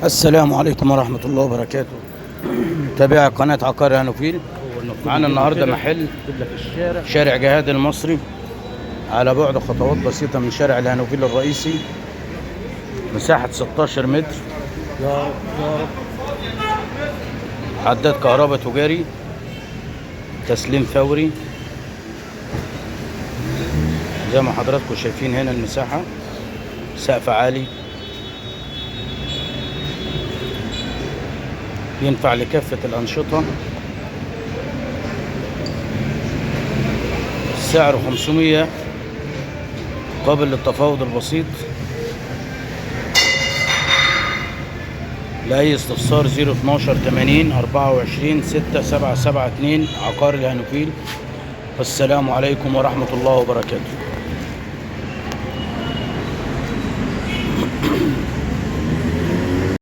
السلام عليكم ورحمة الله وبركاته. تابع قناة عقار هانوفيل. معانا النهارده محل شارع جهاد المصري، على بعد خطوات بسيطة من شارع الهانوفيل الرئيسي، مساحة 16 متر، عداد كهرباء تجاري، تسليم فوري. زي ما حضراتكم شايفين هنا المساحة، سقف عالي ينفع لكافة الأنشطة. السعر 500، قابل للتفاوض البسيط. لأي استفسار 012 80 24 6 7 7 2، عقار الهانوفيل. والسلام عليكم ورحمة الله وبركاته.